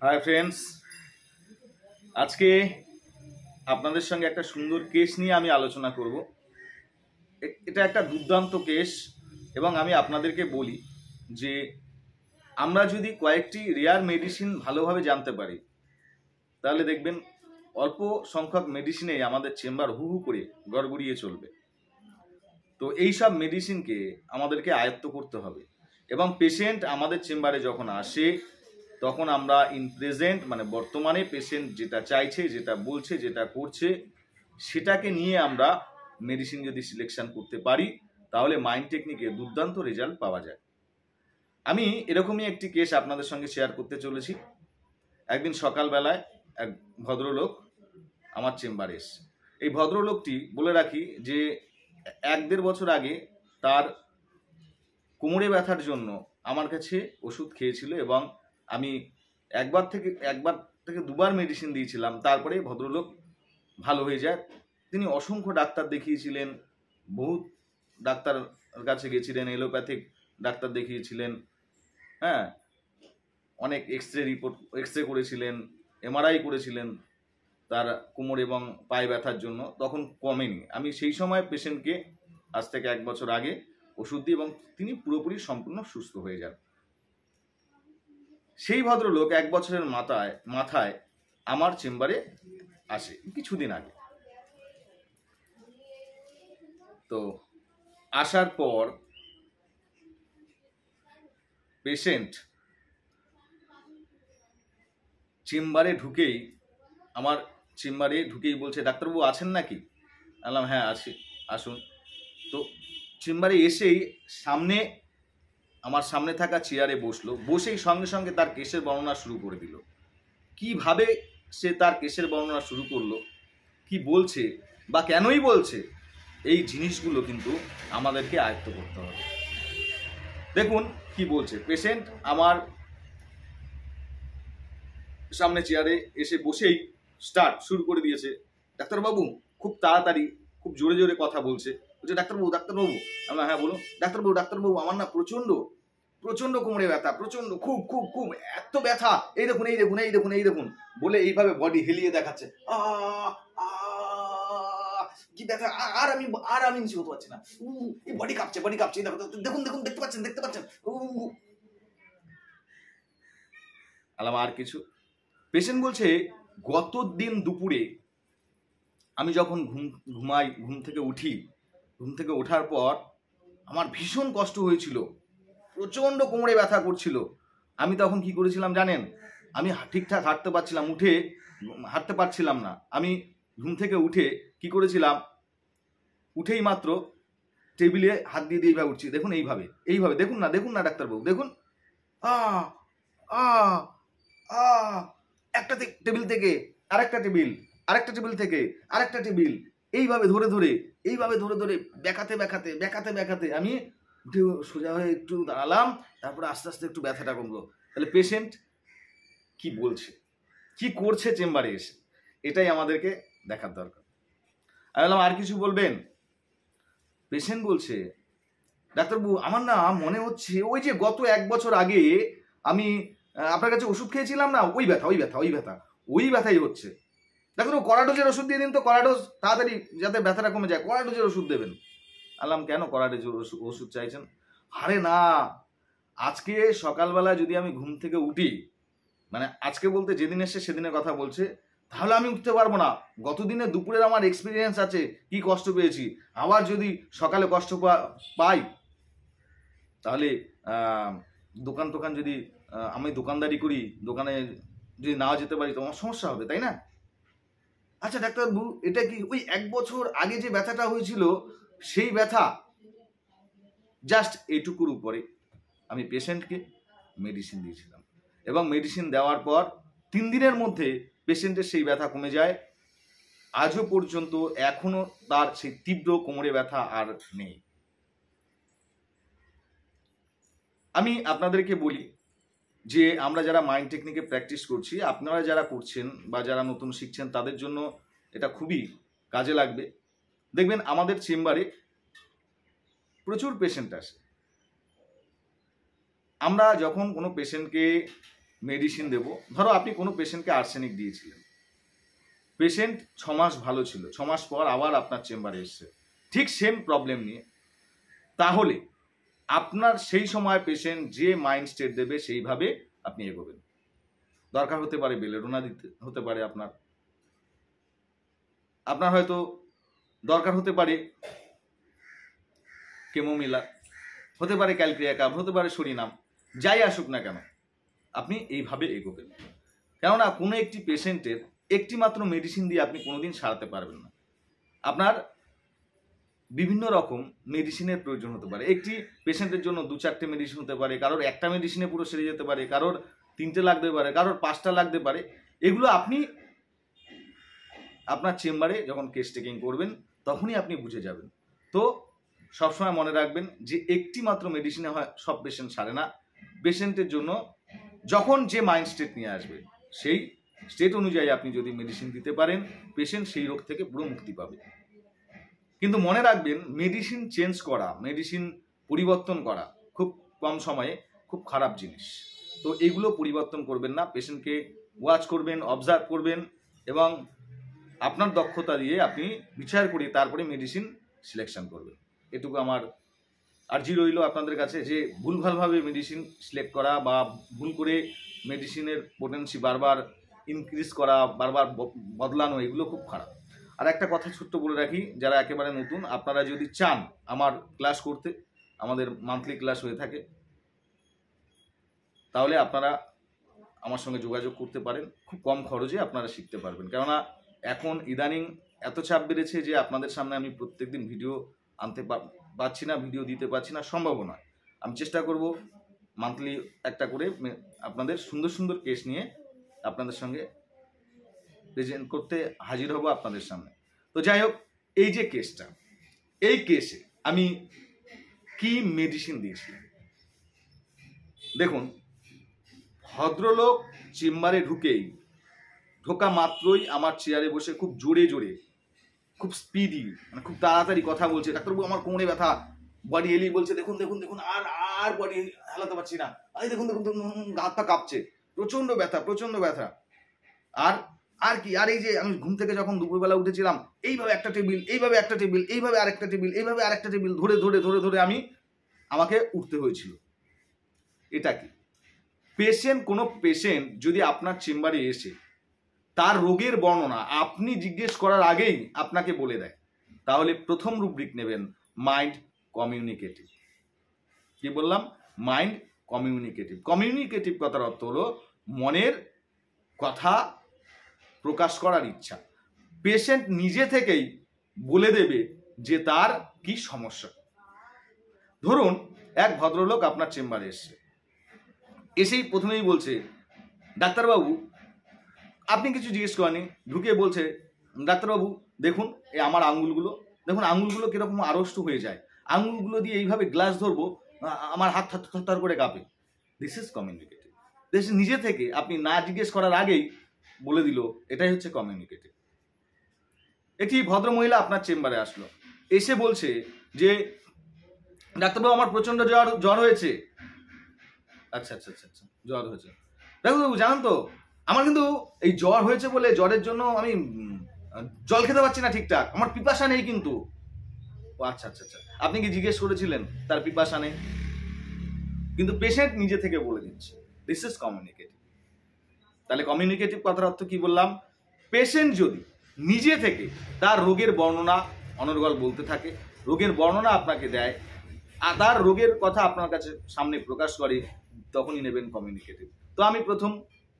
Hi friends, আজকে আপনাদের সঙ্গে একটা সুন্দর কেস নিয়ে আমি আলোচনা করব। এটা একটা দুর্দান্ত কেস এবং আমি আপনাদেরকে বলি যে আমরা যদি কয়েকটি রেয়ার মেডিসিন ভালোভাবে জানতে পারি তাহলে দেখবেন অল্প সংখ্যক মেডিসিনেই আমাদের চেম্বার হু হু করে গড়গড়িয়ে চলবে। তো এই সব মেডিসিনকে আমাদেরকে আয়ত্ত করতে হবে এবং পেশেন্ট আমাদের চেম্বারে যখন আসে তখন আমরা ইন প্রেজেন্ট মানে বর্তমানে পেশেন্ট যেটা চাইছে, যেটা বলছে, যেটা করছে সেটাকে নিয়ে আমরা মেডিসিন যদি সিলেকশন করতে পারি তাহলে মাইন্ড টেকনিকে দুর্দান্ত রেজাল্ট পাওয়া যায়। আমি এরকমই একটি কেস আপনাদের সঙ্গে শেয়ার করতে চলেছি। একদিন সকালবেলায় এক ভদ্রলোক আমার চেম্বারে এসে, এই ভদ্রলোকটি বলে রাখি যে 1-1.5 বছর আগে তার কোমরে ব্যথার জন্য আমার কাছে ওষুধ খেয়েছিল এবং আমি একবার থেকে দুবার মেডিসিন দিয়েছিলাম, তারপরে ভদ্রলোক ভালো হয়ে যায়। তিনি অসংখ্য ডাক্তার দেখিয়েছিলেন, বহু ডাক্তার কাছে গেছিলেন, এলোপ্যাথিক ডাক্তার দেখিয়েছিলেন, হ্যাঁ, অনেক এক্সরে করেছিলেন, এমআরআই করেছিলেন তার কোমর এবং পায়ে ব্যথার জন্য, তখন কমেনি। আমি সেই সময় পেশেন্টকে আজ থেকে 1 বছর আগে ওষুধ দিই এবং তিনি পুরোপুরি সম্পূর্ণ সুস্থ হয়ে যান। সেই ভদ্রলোক 1 বছরের মাথায় আমার চেম্বারে আসে কিছুদিন আগে। তো আসার পর পেশেন্ট আমার চেম্বারে ঢুকেই বলছে, ডাক্তারবাবু আছেন নাকি? বললাম হ্যাঁ আছি, আসুন। তো চেম্বারে এসেই আমার সামনে থাকা চেয়ারে বসলো, বসেই সঙ্গে সঙ্গে তার কেসের বর্ণনা শুরু করে দিল। কিভাবে সে তার কেসের বর্ণনা শুরু করলো, কি বলছে বা কেনই বলছে, এই জিনিসগুলো কিন্তু আমাদেরকে আয়ত্ত করতে হবে। দেখুন কি বলছে। পেশেন্ট আমার সামনে চেয়ারে এসে বসেই শুরু করে দিয়েছে, ডাক্তারবাবু, খুব তাড়াতাড়ি খুব জোরে জোরে কথা বলছে। ডাক্তারবাবু। আমরা হ্যাঁ বলুন। ডাক্তারবাবু আমার না প্রচন্ড প্রচন্ড কোমরে ব্যথা, প্রচন্ড, খুব খুব খুব এত ব্যথা, এই দেখুন বলে এইভাবে বডি হেলিয়ে দেখাচ্ছে। কি ব্যথা, আর আমি নিচে হতে পারছি না, এই বডি কাঁপছে, দেখুন দেখতে পাচ্ছেন। আলাম আর কিছু? পেশেন্ট বলছে, গত দিন দুপুরে আমি যখন ঘুম থেকে ওঠার পর আমার ভীষণ কষ্ট হয়েছিল, প্রচন্ড কোমরে ব্যথা করছিল। আমি তখন কি করেছিলাম জানেন? আমি ঠিকঠাক হাঁটতে পারছিলাম না। আমি ঘুম থেকে উঠে কি করেছিলাম, উঠেই মাত্র টেবিলে হাত দিয়ে এইভাবে উঠছি, দেখুন এইভাবে দেখুন না ডাক্তারবাবু, দেখুন একটা টেবিল থেকে আরেকটা টেবিল, এইভাবে ধরে বেঁকাতে আমি উঠে সোজা হয়ে একটু দাঁড়ালাম, তারপরে আস্তে আস্তে একটু ব্যথাটা কমলো। তাহলে পেশেন্ট কি বলছে, কি করছে চেম্বারে এসে, এটাই আমাদেরকে দেখার দরকার। আমি বললাম আর কিছু বলবেন? পেশেন্ট বলছে, ডাক্তারবাবু আমার না মনে হচ্ছে ওই যে গত 1 বছর আগে আমি আপনার কাছে ওষুধ খেয়েছিলাম না, ওই ব্যথাই হচ্ছে। ডাক্তারবাবু কড়াডোজের ওষুধ দিয়ে দিন তো, কড়াডোজ, তাড়াতাড়ি যাতে ব্যথাটা কমে যায়, কড়াডোজের ওষুধ দেবেন। আলাম কেন কড়াডোজের ওষুধ চাইছেন? আরে না, আজকে সকালবেলা যদি আমি ঘুম থেকে উঠি, মানে আজকে বলতে যেদিন এসে সেদিনের কথা বলছে, তাহলে আমি উঠতে পারবো না। গত দিনে দুপুরের আমার এক্সপিরিয়েন্স আছে, কি কষ্ট পেয়েছি। আবার যদি সকালে কষ্ট পাই তাহলে দোকান যদি আমি দোকানদারি করি, দোকানে যদি না যেতে পারি তো আমার সমস্যা হবে, তাই না? আচ্ছা ডাক্তারবাবু, এটা কি ওই 1 বছর আগে যে ব্যথাটা হয়েছিল সেই ব্যথা? জাস্ট এইটুকুর উপরে আমি পেশেন্টকে মেডিসিন দিয়েছিলাম এবং মেডিসিন দেওয়ার পর 3 দিনের মধ্যে পেশেন্টের সেই ব্যথা কমে যায়। আজও পর্যন্ত এখনো তার সেই তীব্র কোমরে ব্যথা আর নেই। আমি আপনাদেরকে বলি যে আমরা যারা মাইন্ড টেকনিকে প্র্যাকটিস করছি, আপনারা যারা করছেন বা যারা নতুন শিখছেন তাদের জন্য এটা খুবই কাজে লাগবে। দেখবেন আমাদের চেম্বারে প্রচুর পেশেন্ট আসে। আমরা যখন কোনো পেশেন্টকে মেডিসিন দেব। ধরো আপনি কোনো পেশেন্টকে আর্সেনিক দিয়েছিলেন, পেশেন্ট 6 মাস ভালো ছিল, 6 মাস পর আবার আপনার চেম্বারে এসছে ঠিক সেম প্রবলেম নিয়ে, তাহলে আপনার সেই সময় পেশেন্ট যে মাইন্ড স্টেট দেবে সেইভাবে আপনি এগোবেন। দরকার হতে পারে বেলেডোনা দিতে, হতে পারে আপনার হয়তো দরকার হতে পারে কেমোমিলা, হতে পারে ক্যালক্রিয়াকাম, হতে পারে সরিনাম, যাই আসুক না কেন আপনি এইভাবে এগোবেন। কেননা কোনো একটি পেশেন্টের একটি মাত্র মেডিসিন দিয়ে আপনি কোনোদিন সারাতে পারবেন না। আপনার বিভিন্ন রকম মেডিসিনের প্রয়োজন হতে পারে। একটি পেশেন্টের জন্য 2-4টে মেডিসিন হতে পারে, কারোর একটা মেডিসিনে পুরো সেরে যেতে পারে, কারোর 3টে লাগতে পারে, কারোর 5টা লাগতে পারে। এগুলো আপনি আপনার চেম্বারে যখন কেস টেকিং করবেন তখনই আপনি বুঝে যাবেন। তো সবসময় মনে রাখবেন যে একটি মাত্র মেডিসিনে হয় সব পেশেন্ট সারে না। পেশেন্টের জন্য যখন যে মাইন্ড স্টেট নিয়ে আসবে সেই স্টেট অনুযায়ী আপনি যদি মেডিসিন দিতে পারেন, পেশেন্ট সেই রোগ থেকে পুরো মুক্তি পাবে। কিন্তু মনে রাখবেন, মেডিসিন চেঞ্জ করা, মেডিসিন পরিবর্তন করা খুব কম সময়ে খুব খারাপ জিনিস। তো এগুলো পরিবর্তন করবেন না, পেশেন্টকে ওয়াচ করবেন, অবজার্ভ করবেন এবং আপনার দক্ষতা দিয়ে আপনি বিচার করে তারপরে মেডিসিন সিলেকশন করবেন। এটুকু আমার আর্জি রইল আপনাদের কাছে, যে ভুলভালভাবে মেডিসিন সিলেক্ট করা বা ভুল করে মেডিসিনের পোটেন্সি বারবার ইনক্রিজ করা, বারবার বদলানো, এগুলো খুব খারাপ। আর একটা কথা ছোট্ট বলে রাখি, যারা একেবারে নতুন, আপনারা যদি চান আমার ক্লাস করতে, আমাদের মান্থলি ক্লাস হয়ে থাকে, তাহলে আপনারা আমার সঙ্গে যোগাযোগ করতে পারেন। খুব কম খরচে আপনারা শিখতে পারবেন। কেননা এখন ইদানিং এত চাপ বেড়েছে যে আপনাদের সামনে আমি প্রত্যেকদিন ভিডিও আনতে পারছি না, ভিডিও দিতে পারছি না, সম্ভব নয়। আমি চেষ্টা করব মান্থলি একটা করে আপনাদের সুন্দর সুন্দর কেস নিয়ে আপনাদের সঙ্গে প্রেজেন্ট করতে হাজির হব আপনাদের সামনে। তো যাই হোক, এই যে কেসটা, এই কেসে আমি কি মেডিসিন দিয়েছিলাম দেখুন। ভদ্রলোক চেম্বারে ঢোকা মাত্রই আমার চেয়ারে বসে খুব জোরে জোরে, খুব স্পিডি, মানে খুব তাড়াতাড়ি কথা বলছে, ডাক্তারবাবু আমার কোমরে ব্যথা, বডি এলিয়ে বলছে দেখুন দেখুন দেখুন, আর বডি হালাতে পারছি না, আরে দেখুন দেখুন দেখুন, হাত পা কাঁপছে, প্রচন্ড ব্যথা প্রচন্ড ব্যথা। আর কি, আর এই যে আমি ঘুম থেকে যখন দুপুরবেলা উঠেছিলাম, এইভাবে একটা টেবিল, এইভাবে একটা টেবিল, এইভাবে আরেকটা টেবিল, এইভাবে আরেকটা টেবিল ধরে ধরে ধরে ধরে আমাকে উঠতে হয়েছিল। এটা কি? কোনো পেশেন্ট যদি আপনার চেম্বারে এসে তার রোগের বর্ণনা আপনি জিজ্ঞেস করার আগেই আপনাকে বলে দেয়, তাহলে প্রথম রুব্রিক নেবেন মাইন্ড কমিউনিকেটিভ। কি বললাম? Mind communicative. কমিউনিকেটিভ কথার অর্থ হলো মনের কথা প্রকাশ করার ইচ্ছা। পেশেন্ট নিজে থেকেই বলে দেবে যে তার কি সমস্যা। ধরুন এক ভদ্রলোক আপনার চেম্বারে এসেই প্রথমেই বলছে, ডাক্তারবাবু, আপনি কিছু জিজ্ঞেস করেনি, ঢুকে বলছে, ডাক্তারবাবু দেখুন এই আমার আঙুলগুলো দেখুন, আঙুলগুলো কিরকম আড়ষ্ট হয়ে যায়, আঙুলগুলো দিয়ে এইভাবে গ্লাস ধরবো, আমার হাত থরথর করে কাঁপে। This is communicative. দিস নিজে থেকে আপনি না জিজ্ঞেস করার আগেই বলে দিল, এটাই হচ্ছে কমিউনিকেটিভ। একটি ভদ্র মহিলা আপনার চেম্বারে আসলো, এসে বলছে যে ডাক্তারবাবু আমার প্রচন্ড জ্বর হয়েছে। আচ্ছা আচ্ছা আচ্ছা আচ্ছা, জ্বর হয়েছে। ডাক্তারবাবু জানেন তো, আমার কিন্তু এই জ্বর হয়েছে বলে জ্বরের জন্য আমি জল খেতে পারছি না ঠিকঠাক, আমার পিপাসা নেই কিন্তু। আচ্ছা আচ্ছা আচ্ছা, আপনি কি জিজ্ঞেস করেছিলেন তার পিপাসা নেই? কিন্তু পেশেন্ট নিজে থেকে বলে দিচ্ছে। This is communicative. তাহলে কমিউনিকেটিভ কথার অর্থ কি বললাম? পেশেন্ট যদি নিজে থেকে তার রোগের বর্ণনা অনর্গল বলতে থাকে, রোগের বর্ণনা আপনাকে দেয়, আর তার রোগের কথা আপনার কাছে সামনে প্রকাশ করে, তখনই নেবেন কমিউনিকেটিভ। তো আমি প্রথম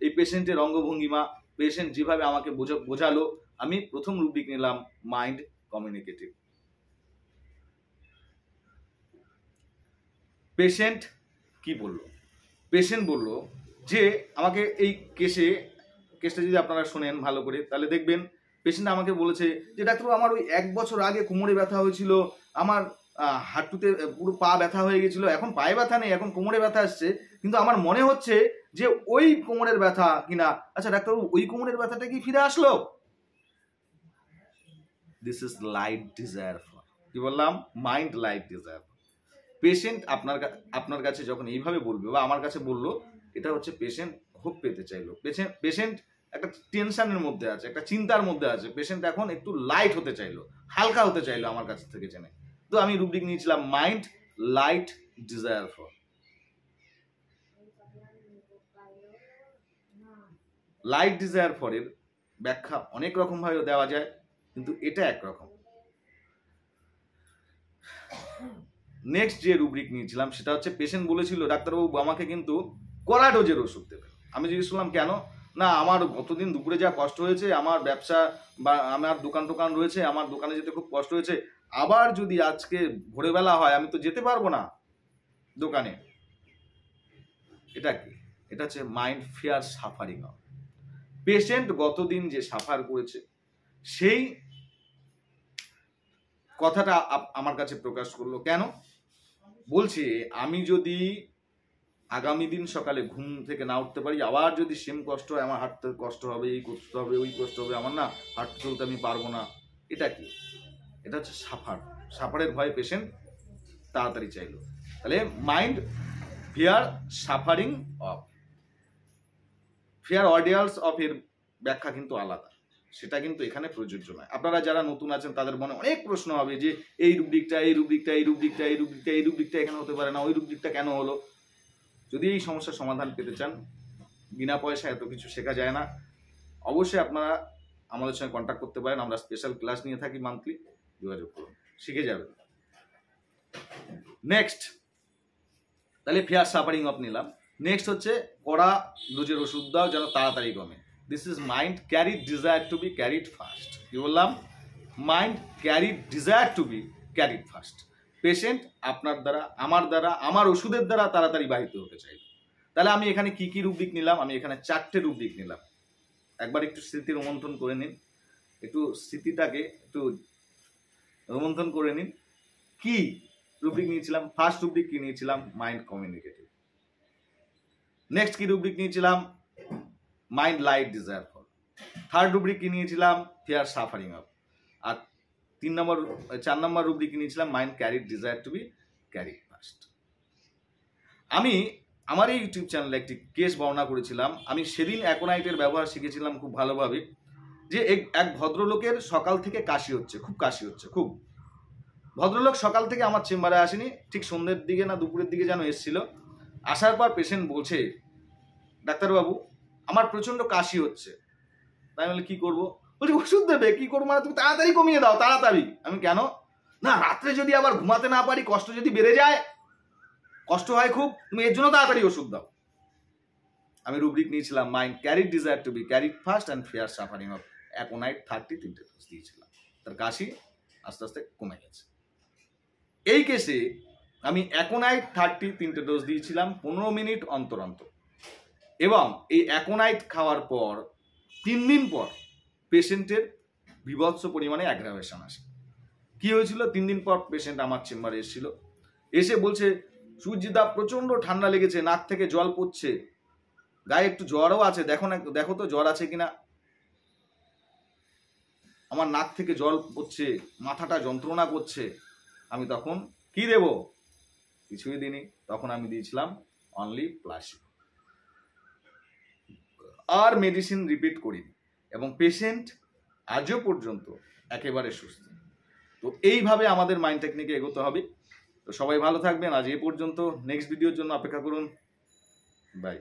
এই পেশেন্টের অঙ্গভঙ্গিমা, পেশেন্ট যেভাবে আমাকে বোঝালো, আমি প্রথম রুব্রিক নিলাম মাইন্ড কমিউনিকেটিভ। পেশেন্ট কি বলল? পেশেন্ট বলল যে আমাকে এই কেসটা যদি আপনারা শোনেন ভালো করে, তাহলে দেখবেন পেশেন্ট আমাকে বলেছে যে ডাক্তারবাবু আমার ওই 1 বছর আগে কোমরে ব্যথা হয়েছিল, আমার হাঁটুতে পুরো পা ব্যথা হয়ে গেছিল, এখন পায়ে ব্যথা নেই, এখন কোমরে ব্যথা আসছে, কিন্তু আমার মনে হচ্ছে যে ওই কোমরের ব্যথা কিনা। আচ্ছা ডাক্তারবাবু, ওই কোমরের ব্যথাটা কি ফিরে আসলো? This is light desire for, কি বললাম? Mind light desire. পেশেন্ট আপনার কাছে যখন এইভাবে বলবে বা আমার কাছে বললো, এটা হচ্ছে পেশেন্ট হোপ পেতে চাইলো। পেশেন্ট একটা টেনশনের মধ্যে আছে, একটা চিন্তার মধ্যে আছে, পেশেন্ট এখন একটু লাইট হতে চাইলো, হালকা হতে চাইলো আমার কাছ থেকে জেনে। তো আমি রুব্রিক নিয়েছিলাম mind light desire for. Light desire for এর ব্যাখ্যা অনেক রকম ভাবে দেওয়া যায়, কিন্তু এটা একরকম। নেক্সট যে রুব্রিক নিয়েছিলাম সেটা হচ্ছে পেশেন্ট বলেছিল ডাক্তারবাবু আমাকে কিন্তু কড়া ডোজের ওষুধ দেবে। আমি জিজ্ঞেস করলাম কেন? না আমার গতদিন দুপুরে যা কষ্ট হয়েছে, আমার ব্যবসা বা আমার দোকান রয়েছে, আমার দোকানে যেতে খুব কষ্ট হয়েছে, আবার যদি আজকে ভোরবেলা হয় আমি তো যেতে পারবো না দোকানে। এটা কি? এটা হচ্ছে mind fear suffering of. Patient গতদিন যে সাফার করেছে সেই কথাটা আমার কাছে প্রকাশ করলো। কেন বলছে? আমি যদি আগামী দিন সকালে ঘুম থেকে না উঠতে পারি, আবার যদি সেম কষ্ট হয়, আমার হাঁটতে কষ্ট হবে, এই কষ্ট হবে, ওই কষ্ট হবে, আমার না হাঁটতে চলতে আমি পারবো না। এটা কি? এটা হচ্ছে সাফারের ভয়ে পেশেন্ট তাড়াতাড়ি চাইলো। তাহলে mind fear suffering off, fear ordeals off এর ব্যাখ্যা কিন্তু আলাদা, সেটা কিন্তু এখানে প্রযোজ্য নয়। আপনারা যারা নতুন আছেন তাদের মনে অনেক প্রশ্ন হবে যে এই রুব্রিকটা এখানে হতে পারে না, ওই রুব্রিকটা কেন হলো? যদি এই সমস্যার সমাধান পেতে চান, বিনা পয়সায় এত কিছু শেখা যায় না, অবশ্যই আপনারা আমাদের সঙ্গে কন্ট্যাক্ট করতে পারেন। আমরা স্পেশাল ক্লাস নিয়ে থাকি মান্থলি, যোগাযোগ করুন, শিখে যাবেন। নেক্সট, তাহলে ফিয়ার সাফারিং অফ নিলাম। নেক্সট হচ্ছে কড়া ডোজের ওষুধ দাও যেন তাড়াতাড়ি কমে। This is mind carried desire to be carried fast. কি বললাম? Mind carried desire to be carried fast. Patient আপনার দ্বারা, আমার ওষুধের দ্বারা তাড়াতাড়ি বাহিত হতে চাই। তাহলে আমি এখানে কি কি রুব্রিক নিলাম? আমি এখানে 4টে রুব্রিক নিলাম। একবার একটু স্মৃতি রোমন্থন করে নিন, একটু স্মৃতিটাকে একটু রোমন্থন করে নিন। কি রুব্রিক নিয়েছিলাম? ফার্স্ট রুব্রিক কি নিয়েছিলাম? Mind communicative. নেক্সট কি রুব্রিক নিয়েছিলাম? Mind light desire for. Third rubric কি নিয়েছিলাম? Fear suffering of. আর 4 নম্বর রুব্রিক কি নিয়েছিলাম? Mind carried desire to be carried fast. আমি আমার এই ইউটিউব চ্যানেলে একটি কেস বর্ণনা করেছিলাম। আমি সেদিন অ্যাকোনাইটের ব্যবহার শিখেছিলাম খুব ভালোভাবে। যে এক ভদ্রলোকের সকাল থেকে কাশি হচ্ছে, খুব কাশি হচ্ছে, খুব। ভদ্রলোক সকাল থেকে আমার চেম্বারে আসেনি, ঠিক সন্ধ্যের দিকে না দুপুরের দিকে যেন এসেছিল। আসার পর পেশেন্ট বলছে ডাক্তারবাবু আমার প্রচন্ড কাশি হচ্ছে। তাই বলে কি করবো? বলছি ওষুধ দেবে। কি করবো মানে? তুমি তাড়াতাড়ি কমিয়ে দাও, তাড়াতাড়ি। আমি কেন? না রাত্রে যদি আবার ঘুমাতে না পারি, কষ্ট যদি বেড়ে যায়, কষ্ট হয় খুব, তুমি এর জন্য তাড়াতাড়ি ওষুধ দাও। আমি রুব্রিক নিয়েছিলাম mind carried desire to be carried fast and fear suffering of. Aconite 3টে ডোজ দিয়েছিলাম, তার কাশি আস্তে আস্তে কমে গেছে। এই কেসে আমি অ্যাকোনাইট 3টে ডোজ দিয়েছিলাম 15 মিনিট অন্তর অন্তর। এবং এই অ্যাকোনাইট খাওয়ার পর 3 দিন পর পেশেন্টের বিভৎস পরিমাণে অ্যাগ্রাভেশন আসে। কি হয়েছিল? 3 দিন পর পেশেন্ট আমার চেম্বারে এসেছিল, এসে বলছে সূর্যদা প্রচন্ড ঠান্ডা লেগেছে, নাক থেকে জল পড়ছে, গায়ে একটু জ্বরও আছে, দেখো তো জ্বর আছে কিনা। আমার নাক থেকে জল পড়ছে, মাথাটা যন্ত্রণা করছে। আমি তখন কি দেব? কিছুই দিইনি। তখন আমি দিয়েছিলাম অনলি প্লাসিবো, আর মেডিসিন রিপিট করিনি। এবং পেশেন্ট আজও পর্যন্ত একেবারে সুস্থ। তো এইভাবে আমাদের মাইন্ড টেকনিকে এগোতে হবে। তো সবাই ভালো থাকবেন। আজ এ পর্যন্ত। নেক্সট ভিডিওর জন্য অপেক্ষা করুন। বাই।